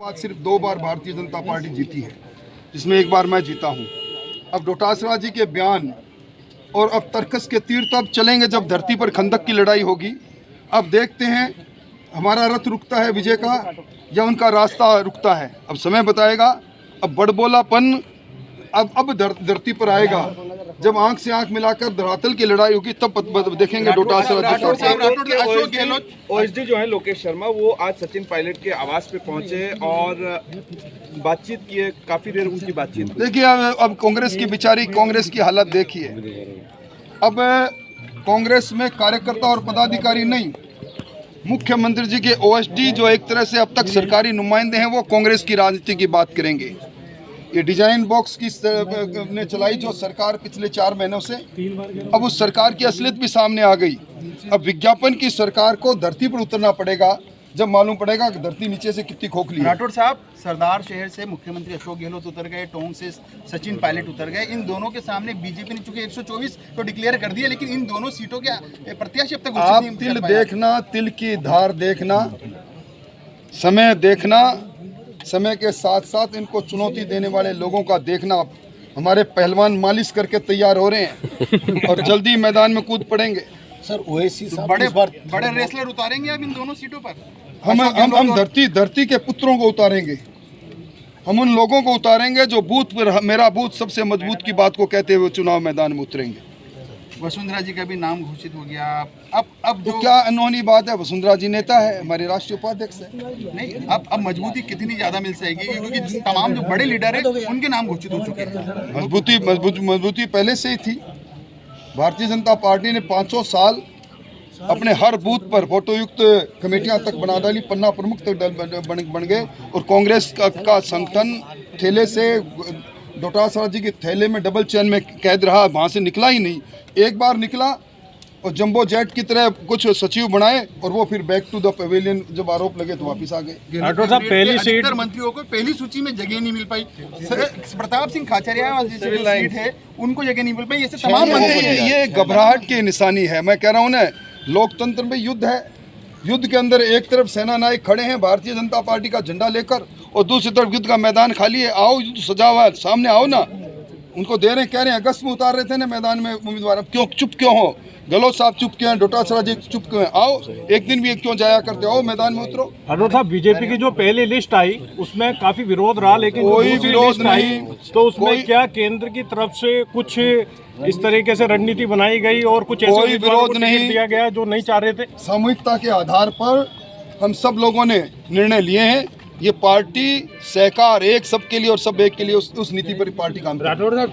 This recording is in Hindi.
आज सिर्फ 2 बार भारतीय जनता पार्टी जीती है, जिसमें 1 बार मैं जीता हूं। अब डोटासरा जी के बयान और अब तर्कस के तीर तब चलेंगे जब धरती पर खंदक की लड़ाई होगी। अब देखते हैं हमारा रथ रुकता है विजय का या उनका रास्ता रुकता है, अब समय बताएगा। अब बड़बोलापन अब धरती पर आएगा जब आंख से आंख मिलाकर धरातल की लड़ाई होगी, तब देखेंगे डोटासरा जी। अशोक गहलोत ओएसडी जो है लोकेश शर्मा, वो आज सचिन पायलट के आवास पे पहुंचे और बातचीत की, काफी देर उनकी बातचीत। देखिए अब कांग्रेस की बिचारी कांग्रेस की हालत देखिए। अब कांग्रेस में कार्यकर्ता और पदाधिकारी नहीं, मुख्यमंत्री जी के ओएसडी जो एक तरह से अब तक सरकारी नुमाइंदे हैं, वो कांग्रेस की राजनीति की बात करेंगे। ये डिजाइन बॉक्स की ने चलाई जो सरकार पिछले 4 महीनों से, अब उस सरकार की असलियत भी सामने आ गई। अब विज्ञापन की सरकार को धरती पर उतरना पड़ेगा जब मालूम पड़ेगा कि धरती नीचे से कितनी खोखली है। राठौड़ साहब, सरदार शहर से मुख्यमंत्री अशोक गहलोत उतर गए, टोंक से सचिन पायलट उतर गए। इन दोनों के सामने बीजेपी ने चूंकि 124 तो डिक्लेयर कर दिया, लेकिन इन दोनों सीटों के प्रत्याशी अब तक आप तिल देखना, तिल की धार देखना, समय देखना, समय के साथ साथ इनको चुनौती देने वाले लोगों का देखना। हमारे पहलवान मालिश करके तैयार हो रहे हैं और जल्दी मैदान में कूद पड़ेंगे। सर ओवैसी साहब बड़े रेसलर उतारेंगे अब इन दोनों सीटों पर। हम धरती के पुत्रों को उतारेंगे, हम उन लोगों को उतारेंगे जो बूथ पर मेरा बूथ सबसे मजबूत की बात को कहते हुए चुनाव मैदान में उतरेंगे। वसुंधरा जी का भी नाम घोषित हो गया। अब तो क्या अनहोनी बात है, वसुंधरा जी नेता है, हमारे राष्ट्रीय उपाध्यक्ष है। नहीं, अब मजबूती कितनी ज्यादा मिल सकेगी, क्योंकि तमाम जो बड़े लीडर है उनके नाम घोषित हो चुके हैं। मजबूती पहले से ही थी। भारतीय जनता पार्टी ने 500 साल अपने हर बूथ पर फोटोयुक्त कमेटियां तक बना डाली, पन्ना प्रमुख तक बन गए और कांग्रेस का संगठन ठेले से डोटासरा जी के थैले में डबल चैन में कैद रहा, वहाँ से निकला ही नहीं। एक बार निकला और जंबो जेट की तरह कुछ सचिव बनाए और वो फिर बैक टू द पवेलियन जब आरोप लगे तो वापस आ गए। राठौड़ साहब, पहली सीट मंत्रियों को पहली सूची में जगह नहीं मिल पाई। प्रताप सिंह खाचरिया सीट है, उनको जगह नहीं मिल पाई। ऐसे तमाम मंत्री, ये घबराहट की निशानी है। मैं कह रहा हूँ ना, लोकतंत्र में युद्ध है, युद्ध के अंदर एक तरफ सेना नायक खड़े हैं भारतीय जनता पार्टी का झंडा लेकर और दूसरी तरफ युद्ध का मैदान खाली है। आओ, युद्ध सजा हुआ है, सामने आओ ना। उनको दे रहे, कह रहे हैं अगस्त में उतार रहे थे ना मैदान में उम्मीदवार, क्यों चुप क्यों हो? गहलोत साहब चुप क्यों हैं? डोटासरा जी चुप क्यों हैं? आओ, एक दिन भी क्यों जाया करते हो, मैदान में उतरो। राठौड़ साहब, बीजेपी की जो पहली लिस्ट आई उसमें काफी विरोध रहा, लेकिन कोई विरोध नहीं। तो उसमें क्या केंद्र की तरफ से कुछ इस तरीके से रणनीति बनाई गई और कुछ ऐसे कोई विरोध नहीं दिया गया जो नहीं चाह रहे थे? सामूहिकता के आधार पर हम सब लोगों ने निर्णय लिए हैं। ये पार्टी सहकार एक सबके लिए और सब एक के लिए, उस नीति पर पार्टी काम कर रही है। राठौड़ साहब,